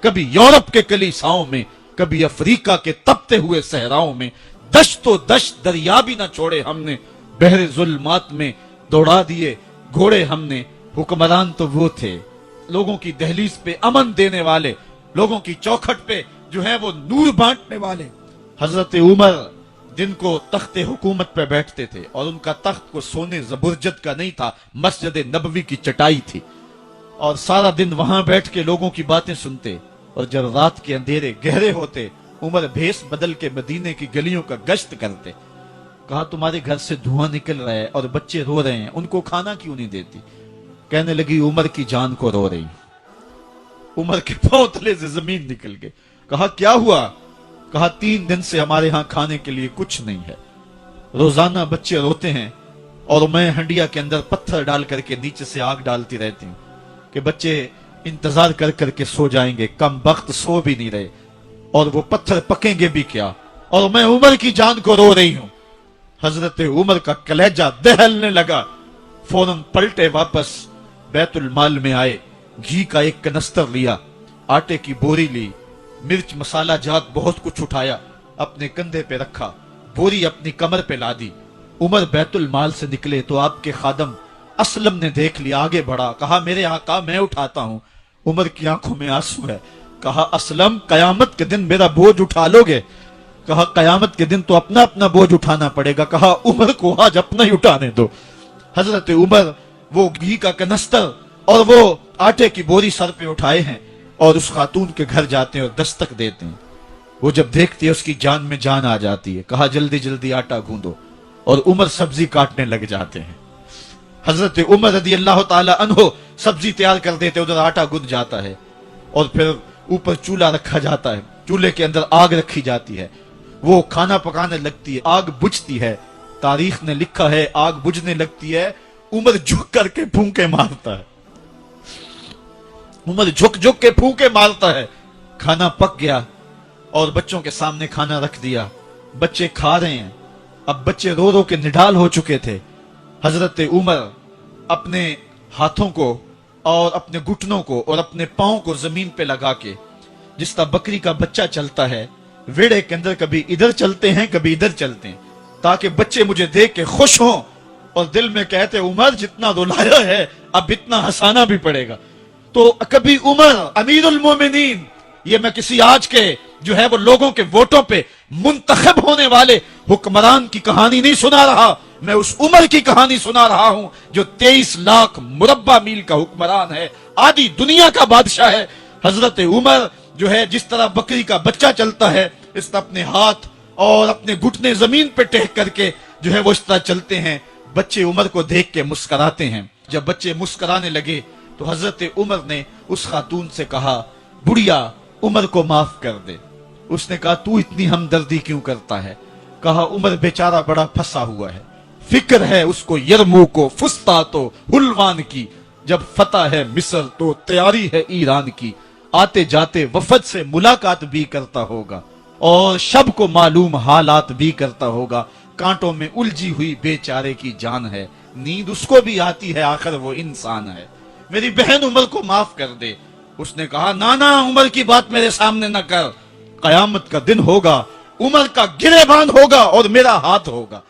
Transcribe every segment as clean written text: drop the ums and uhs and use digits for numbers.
کبھی یورپ کے کلیساؤں میں، کبھی افریقہ کے تپتے ہوئے صحراؤں میں، دشت و دشت دریا بھی نہ چھوڑے ہم نے، بحر ظلمات میں دوڑا دیے گھوڑے ہم نے۔ حکمران تو وہ تھے لوگوں کی دہلیز پہ امن دینے والے، لوگوں کی چوکھٹ پہ جو ہے وہ نور بانٹنے والے۔ حضرت عمر جن کو تخت حکومت پہ بیٹھتے تھے، اور ان کا تخت کو سونے زبرجد کا نہیں تھا، مسجد نبوی کی چٹائی تھی، اور سارا دن وہاں بیٹھ کے لوگوں کی باتیں سنتے، اور جب رات کے اندھیرے گہرے ہوتے عمر بھیس بدل کے مدینے کی گلیوں کا گشت کرتے۔ کہا تمہارے گھر سے دھواں نکل رہا ہے اور بچے رو رہے ہیں، ان کو کھانا کیوں نہیں دیتی؟ کہنے لگی عمر کی جان کو رو رہی۔ عمر کے پاؤں تلے سے زمین نکل گئے۔ کہا کیا ہوا؟ کہا 3 دن سے ہمارے ہاں کھانے کے لیے کچھ نہیں ہے، روزانہ بچے روتے ہیں، اور میں ہنڈیا کے اندر پتھر ڈال کر کے نیچے سے آگ ڈالتی رہتی ہوں کہ بچے انتظار کر کر کے سو جائیں گے، کم وقت سو بھی نہیں رہے، اور وہ پتھر پکیں گے بھی کیا، اور میں عمر کی جان کو رو رہی ہوں۔ حضرت عمر کا کلیجہ دہلنے لگا، فوراً پلٹے واپس بیت المال میں آئے، گھی کا ایک کنستر لیا، آٹے کی بوری لی، مرچ مسالہ جات بہت کچھ اٹھایا، اپنے کندھے پہ رکھا، بوری اپنی کمر پہ لا دی۔ عمر بیت المال سے نکلے تو آپ کے خادم اسلم نے دیکھ لیا، آگے بڑھا، کہا میرے آقا میں اٹھاتا ہوں۔ عمر کی آنکھوں میں آنسو ہے۔ کہا اسلم قیامت کے دن میرا بوجھ اٹھا لو گے؟ کہا قیامت کے دن تو اپنا اپنا بوجھ اٹھانا پڑے گا۔ کہا عمر کو آج اپنا ہی اٹھانے دو۔ حضرت عمر وہ گھی کا کنستر اور وہ آٹے کی بوری سر پہ اٹھائے ہیں، اور اس خاتون کے گھر جاتے ہیں اور دستک دیتے ہیں۔ وہ جب دیکھتی ہے اس کی جان میں جان آ جاتی ہے۔ کہا جلدی جلدی آٹا گوندو، اور عمر سبزی کاٹنے لگ جاتے ہیں۔ حضرت عمر رضی اللہ تعالی عنہ سبزی تیار کر دیتے، ادھر آٹا گند جاتا ہے، اور پھر اوپر چولہا رکھا جاتا ہے، چولہے کے اندر آگ رکھی جاتی ہے، وہ کھانا پکانے لگتی ہے، آگ بجھتی ہے۔ تاریخ نے لکھا ہے آگ بجھنے لگتی ہے، عمر جھک کر کے پھونکے مارتا ہے، عمر جھک جھک کے پھونکے مارتا ہے۔ کھانا پک گیا اور بچوں کے سامنے کھانا رکھ دیا، بچے کھا رہے ہیں۔ اب بچے رو رو کے نڈال ہو چکے تھے۔ حضرت عمر اپنے ہاتھوں کو اور اپنے گھٹنوں کو اور اپنے پاؤں کو زمین پہ لگا کے، جس طرح بکری کا بچہ چلتا ہے ویڑے کے اندر، کبھی ادھر چلتے ہیں کبھی ادھر چلتے ہیں، تاکہ بچے مجھے دیکھ کے خوش ہوں، اور دل میں کہتے عمر جتنا رلایا ہے اب اتنا ہنسانا بھی پڑے گا۔ تو کبھی عمر امیر المومنین، یہ میں کسی آج کے جو ہے وہ لوگوں کے ووٹوں پہ منتخب ہونے والے حکمران کی کہانی نہیں سنا رہا، میں اس عمر کی کہانی سنا رہا ہوں جو 23 لاکھ مربع میل کا حکمران ہے، آدھی دنیا کا بادشاہ ہے۔ حضرت عمر جو ہے جس طرح بکری کا بچہ چلتا ہے، اس طرح اپنے ہاتھ اور اپنے گھٹنے زمین پہ ٹیک کر کے جو ہے وہ اس طرح چلتے ہیں۔ بچے عمر کو دیکھ کے مسکراتے ہیں۔ جب بچے مسکرانے لگے تو حضرت عمر نے اس خاتون سے کہا بڑھیا عمر کو معاف کر دے۔ اس نے کہا تو اتنی ہمدردی کیوں کرتا ہے؟ کہا عمر بیچارہ بڑا پھنسا ہوا ہے، فکر ہے اس کو یرموک و فسطاط و حلوان کی، جب فتح ہے مصر تو تیاری ہے ایران کی، آتے جاتے وفد سے ملاقات بھی کرتا ہوگا، اور شب کو معلوم حالات بھی کرتا ہوگا، کانٹوں میں الجھی ہوئی بیچارے کی جان ہے، نیند اس کو بھی آتی ہے، آخر وہ انسان ہے، میری بہن عمر کو معاف کر دے۔ اس نے کہا نانا عمر کی بات میرے سامنے نہ کر، قیامت کا دن ہوگا، عمر کا گریبان ہوگا اور میرا ہاتھ ہوگا۔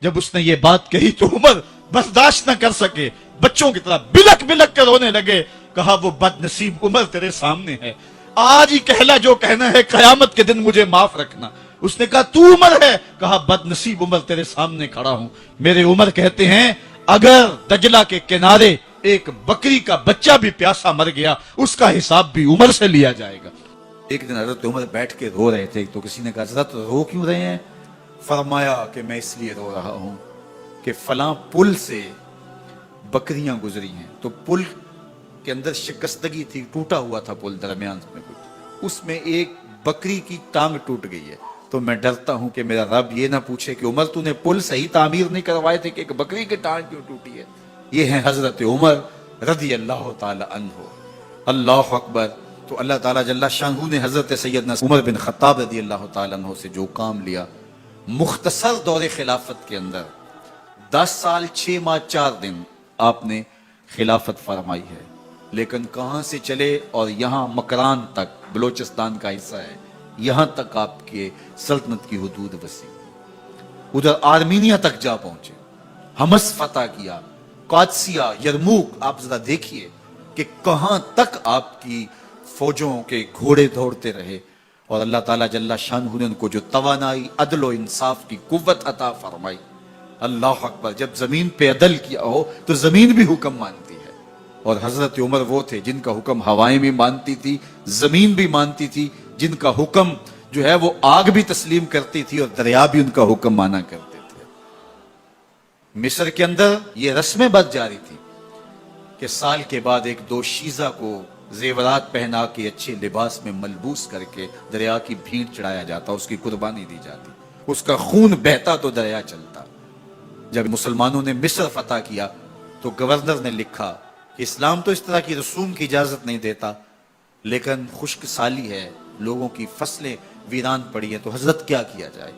جب اس نے یہ بات کہی تو عمر برداشت نہ کر سکے، بچوں کی طرح بلک بلک کر رونے لگے۔ کہا وہ بد نصیب عمر تیرے سامنے ہے، آج ہی کہلا جو کہنا ہے، قیامت کے دن مجھے معاف رکھنا۔ اس نے کہا تو عمر ہے؟ کہا بد نصیب عمر تیرے سامنے کھڑا ہوں۔ میرے عمر کہتے ہیں اگر دجلہ کے کنارے ایک بکری کا بچہ بھی پیاسا مر گیا، اس کا حساب بھی عمر سے لیا جائے گا۔ ایک دن حضرت عمر بیٹھ کے رو رہے تھے، تو کسی نے کہا حضرت رو کیوں رہے ہیں؟ فرمایا کہ میں اس لیے رو رہا ہوں کہ فلاں پل سے بکریاں گزری ہیں، تو پل کے اندر شکستگی تھی، ٹوٹا ہوا تھا پل درمیان میں کچھ، اس میں ایک بکری کی ٹانگ ٹوٹ گئی ہے، تو میں ڈرتا ہوں کہ میرا رب یہ نہ پوچھے کہ عمر تو نے پل صحیح تعمیر نہیں کروائے تھے کہ ایک بکری کی ٹانگ کیوں ٹوٹی ہے۔ یہ ہیں حضرت عمر رضی اللہ تعالی عنہ۔ اللہ اکبر۔ تو اللہ تعالیٰ جل شانہ نے حضرت سیدنا عمر بن خطاب رضی اللہ تعالیٰ عنہ سے جو کام لیا، مختصر دور خلافت کے اندر 10 سال 6 ماہ 4 دن آپ نے خلافت فرمائی ہے، لیکن کہاں سے چلے اور یہاں مکران تک، بلوچستان کا حصہ ہے، یہاں تک آپ کے سلطنت کی حدود وسیع، ادھر آرمینیا تک جا پہنچے، حمص فتح کیا، قادسیہ، یرموک، آپ ذرا دیکھیے کہ کہاں تک آپ کی فوجوں کے گھوڑے دوڑتے رہے، اور اللہ تعالیٰ جل شانہ نے ان کو جو توانائی، عدل و انصاف کی قوت عطا فرمائی۔ اللہ اکبر، جب زمین پہ عدل کیا ہو تو زمین بھی حکم مانتی ہے، اور حضرت عمر وہ تھے جن کا حکم ہوائیں بھی مانتی تھی، زمین بھی مانتی تھی، جن کا حکم جو ہے وہ آگ بھی تسلیم کرتی تھی اور دریا بھی ان کا حکم مانا کرتے تھے۔ مصر کے اندر یہ رسمیں بد جاری تھی کہ سال کے بعد ایک دو شیزہ کو زیورات پہنا کے اچھے لباس میں ملبوس کر کے دریا کی بھیڑ چڑھایا جاتا، اس کی قربانی دی جاتی، اس کا خون بہتا تو دریا چلتا۔ جب مسلمانوں نے مصر فتح کیا تو گورنر نے لکھا کہ اسلام تو اس طرح کی رسوم کی اجازت نہیں دیتا، لیکن خشک سالی ہے، لوگوں کی فصلیں ویران پڑی ہیں، تو حضرت کیا کیا جائے؟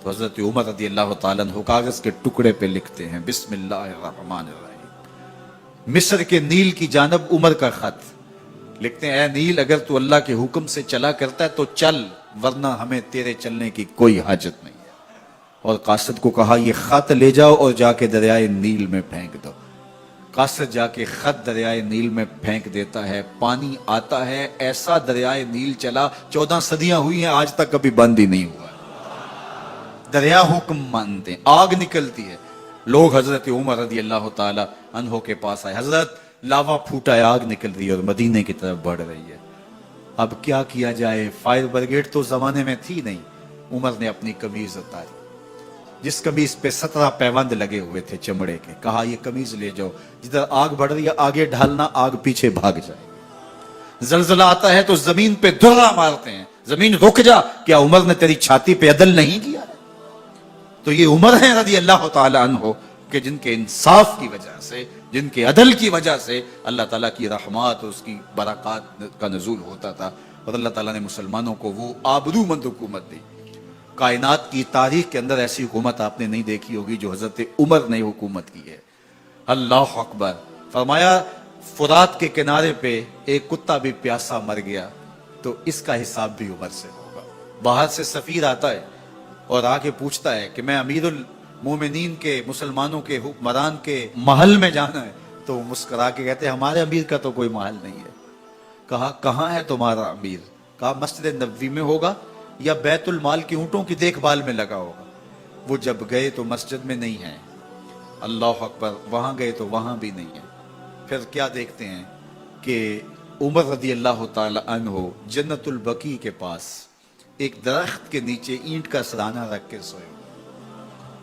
تو حضرت عمر رضی اللہ تعالیٰ عنہ کاغذ کے ٹکڑے پہ لکھتے ہیں بسم اللہ الرحمن الرحیم، مصر کے نیل کی جانب عمر کا خط لکھتے ہیں، اے نیل اگر تو اللہ کے حکم سے چلا کرتا ہے تو چل، ورنہ ہمیں تیرے چلنے کی کوئی حاجت نہیں ہے۔ اور قاصد کو کہا یہ خط لے جاؤ اور جا کے دریائے نیل میں پھینک دو۔ قاصد جا کے خط دریائے نیل میں پھینک دیتا ہے، پانی آتا ہے، ایسا دریائے نیل چلا، 14 صدیاں ہوئی ہیں آج تک کبھی بند ہی نہیں ہوا۔ دریا حکم مانتے ہیں، آگ نکلتی ہے، لوگ حضرت عمر رضی اللہ تعالی عنہ کے پاس آئے، حضرت لاوا پھوٹا ہے، آگ نکل رہی ہے اور مدینے کی طرف بڑھ رہی ہے، اب کیا کیا جائے؟ فائر بریگیڈ تو زمانے میں تھی نہیں۔ عمر نے اپنی قمیض اتاری، جس قمیض پہ 17 پیوند لگے ہوئے تھے چمڑے کے، کہا یہ قمیض لے جاؤ، جدھر آگ بڑھ رہی ہے آگے ڈھالنا، آگ پیچھے بھاگ جائے۔ زلزلہ آتا ہے تو زمین پہ درہ مارتے ہیں، زمین رک جا، کیا عمر نے تیری چھاتی پہ عدل نہیں کیا ہے؟ تو یہ عمر ہیں رضی اللہ تعالی عنہ کہ جن کے انصاف کی وجہ سے، جن کے عدل کی وجہ سے اللہ تعالیٰ کی رحمات اور اس کی برکات کا نزول ہوتا تھا، اور اللہ تعالیٰ نے مسلمانوں کو وہ آبرومند حکومت دی۔ کائنات کی تاریخ کے اندر ایسی حکومت آپ نے نہیں دیکھی ہوگی جو حضرت عمر نے حکومت کی ہے۔ اللہ اکبر، فرمایا فرات کے کنارے پہ ایک کتا بھی پیاسا مر گیا تو اس کا حساب بھی عمر سے ہوگا۔ باہر سے سفیر آتا ہے اور آ کے پوچھتا ہے کہ میں امیر المومنین کے، مسلمانوں کے حکمران کے محل میں جانا ہے، تو وہ مسکرا کے کہتے ہیں ہمارے امیر کا تو کوئی محل نہیں ہے۔ کہا کہاں ہے تمہارا امیر؟ کہا مسجد نبوی میں ہوگا یا بیت المال کی اونٹوں کی دیکھ بھال میں لگا ہوگا۔ وہ جب گئے تو مسجد میں نہیں ہے، اللہ اکبر، وہاں گئے تو وہاں بھی نہیں ہے۔ پھر کیا دیکھتے ہیں کہ عمر رضی اللہ تعالی عنہ جنت البقیع کے پاس ایک درخت کے نیچے اینٹ کا سرانہ رکھ کے سوئے،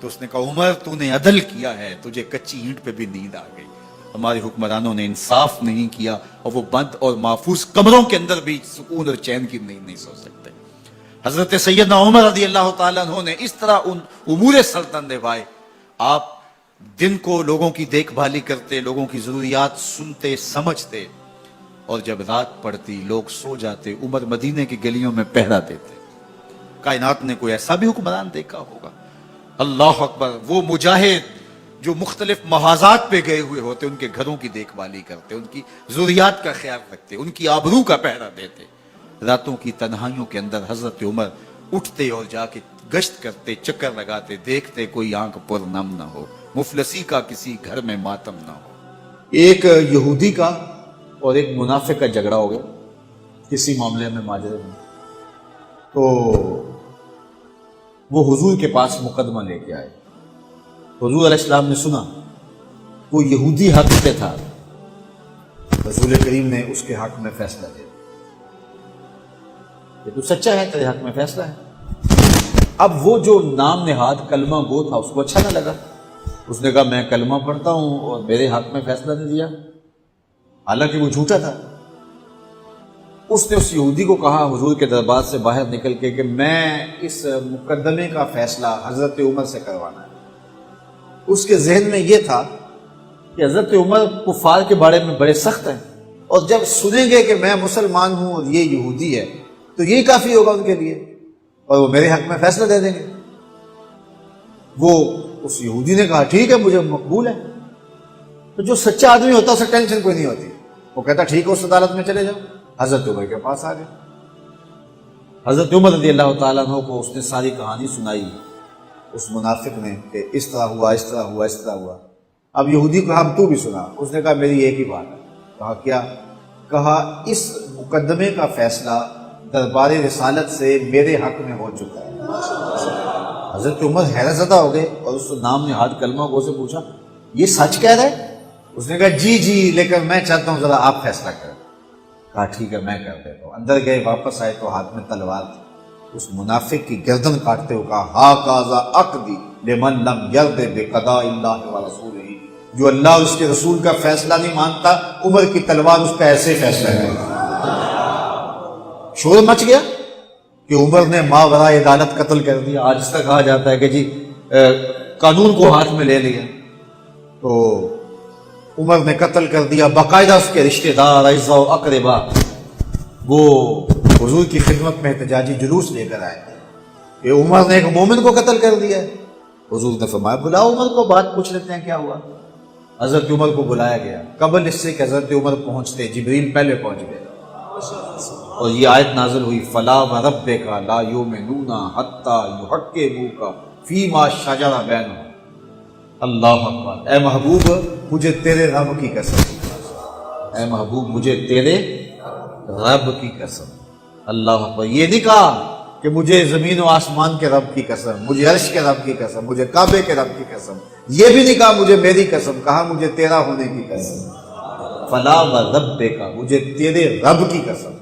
تو اس نے کہا عمر تو نے عدل کیا ہے، تجھے کچی اینٹ پہ بھی نیند آ گئی۔ ہمارے حکمرانوں نے انصاف نہیں کیا اور وہ بند اور محفوظ کمروں کے اندر بھی سکون اور چین کی نیند نہیں سو سکتے۔ حضرت سیدنا عمر رضی اللہ تعالیٰ عنہ نے اس طرح ان امور سلطنت نبھائے۔ آپ دن کو لوگوں کی دیکھ بھالی کرتے، لوگوں کی ضروریات سنتے سمجھتے، اور جب رات پڑتی لوگ سو جاتے، عمر مدینے کی گلیوں میں پہرا دیتے۔ کائنات نے کوئی ایسا بھی حکمران دیکھا ہوگا؟ اللہ اکبر، وہ مجاہد جو مختلف محاذات پہ گئے ہوئے ہوتے، ان کے گھروں کی دیکھ بھالی کرتے، ان کی ضروریات کا خیال رکھتے، ان کی آبرو کا پہرا دیتے۔ راتوں کی تنہائیوں کے اندر حضرت عمر اٹھتے اور جا کے گشت کرتے، چکر لگاتے، دیکھتے کوئی آنکھ پر نم نہ ہو، مفلسی کا کسی گھر میں ماتم نہ ہو۔ ایک یہودی کا اور ایک منافق کا جھگڑا ہو گیا کسی معاملے میں، ماجرے میں، تو وہ حضور کے پاس مقدمہ لے کے آئے۔ حضور علیہ السلام نے سنا وہ یہودی حق پہ تھا، رسول کریم نے اس کے حق میں فیصلہ دیا کہ تو سچا ہے، تیرے حق میں فیصلہ ہے۔ اب وہ جو نام نہاد کلمہ گو تھا اس کو اچھا نہ لگا، اس نے کہا میں کلمہ پڑھتا ہوں اور میرے حق میں فیصلہ نہیں دیا، حالانکہ وہ جھوٹا تھا۔ اس نے اس یہودی کو کہا حضور کے دربار سے باہر نکل کے کہ میں اس مقدمے کا فیصلہ حضرت عمر سے کروانا ہے۔ اس کے ذہن میں یہ تھا کہ حضرت عمر کفار کے بارے میں بڑے سخت ہیں، اور جب سنیں گے کہ میں مسلمان ہوں اور یہ یہودی ہے تو یہی کافی ہوگا ان کے لیے، اور وہ میرے حق میں فیصلہ دے دیں گے۔ وہ اس یہودی نے کہا ٹھیک ہے، مجھے مقبول ہے۔ تو جو سچا آدمی ہوتا ہے اسے ٹینشن کوئی نہیں ہوتی، وہ کہتا ٹھیک ہے اس عدالت میں چلے جاؤ، حضرت عمر کے پاس آ گئے۔ حضرت عمر رضی اللہ تعالیٰ عنہ کو اس نے ساری کہانی سنائی اس منافق نے کہ اس طرح ہوا، اس طرح ہوا، اس طرح ہوا۔ اب یہودی کو ہم تو بھی سنا، اس نے کہا میری ایک ہی بات ہے۔ کہا کیا؟ کہا اس مقدمے کا فیصلہ دربار رسالت سے میرے حق میں ہو چکا ہے۔ حضرت عمر حیرت زدہ ہو گئے اور اس نام نے ہاتھ کلمہ گو سے پوچھا یہ سچ کہہ رہے؟ اس نے کہا جی جی، لیکن میں چاہتا ہوں ذرا آپ فیصلہ کریں۔ کہا ٹھیک ہے میں کر دیتا ہوں۔ اندر گئے، واپس آئے تو ہاتھ میں تلوار تھی۔ اس منافق کی گردن کاٹتے ہوئے کہا ہا کازا عقدی لمن لم یرد بقضاء اللہ ورسولہ، جو اللہ اور اس کے رسول کا فیصلہ نہیں مانتا، عمر کی تلوار اس کا ایسے فیصلہ کرے۔ شور مچ گیا کہ عمر نے ماورائے عدالت قتل کر دیا۔ آج تک کہا جاتا ہے کہ جی قانون کو ہاتھ میں لے لیا۔ تو عمر نے قتل کر دیا، باقاعدہ اس کے رشتہ دار اعزاء و اقربا وہ حضور کی خدمت میں احتجاجی جلوس لے کر آئے کہ عمر نے ایک مومن کو قتل کر دیا ہے۔ حضور نے فرمایا بلاؤ عمر کو، بات پوچھ لیتے ہیں کیا ہوا۔ حضرت عمر کو بلایا گیا۔ قبل اس سے کہ حضرت عمر پہنچتے جبریل پہلے پہنچ گئے اور یہ آیت نازل ہوئی فلا وربک لا یؤمنون حتی یحکموک فیما شجر بینہم۔ اللہ اکبر۔ اے محبوب مجھے تیرے رب کی قسم، اے محبوب مجھے تیرے رب کی قسم۔ اللہ اکبر۔ یہ نہیں کہا کہ مجھے زمین و آسمان کے رب کی قسم، مجھے عرش کے رب کی قسم، مجھے کعبے کے رب کی قسم، یہ بھی نہیں کہا مجھے میری قسم، کہا مجھے تیرا ہونے کی قسم۔ فلا وربک، مجھے تیرے رب کی قسم،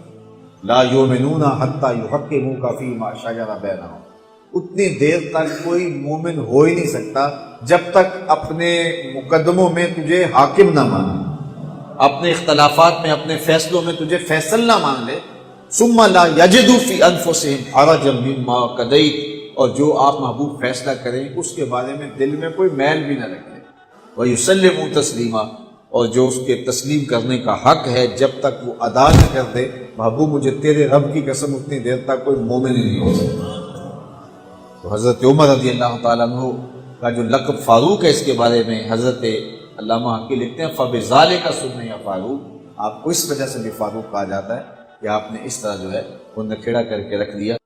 لا یؤمنون حتی یحکموک فیما شجر بینہم، اتنی دیر تک کوئی مومن ہو ہی نہیں سکتا جب تک اپنے مقدموں میں تجھے حاکم نہ مانے، اپنے اختلافات میں، اپنے فیصلوں میں تجھے فیصل نہ مان لے۔ ثم لا یجدوا فی انفسہم حرجا مما قضیت، اور جو آپ محبوب فیصلہ کریں اس کے بارے میں دل میں کوئی میل بھی نہ رکھے۔ ویسلموا تسلیما، اور جو اس کے تسلیم کرنے کا حق ہے جب تک وہ ادا نہ کر دے، محبوب مجھے تیرے رب کی قسم اتنی دیر تک کوئی مومن ہی نہیں ہو سکتا۔ تو حضرت عمر رضی اللہ تعالیٰ عنہ کا جو لقب فاروق ہے، اس کے بارے میں حضرت علامہ حقی لکھتے ہیں فَبِذَالِكَ سُمِّيَ فاروق، آپ کو اس وجہ سے بھی فاروق کہا جاتا ہے کہ آپ نے اس طرح جو ہے وہ نکھیڑا کر کے رکھ دیا۔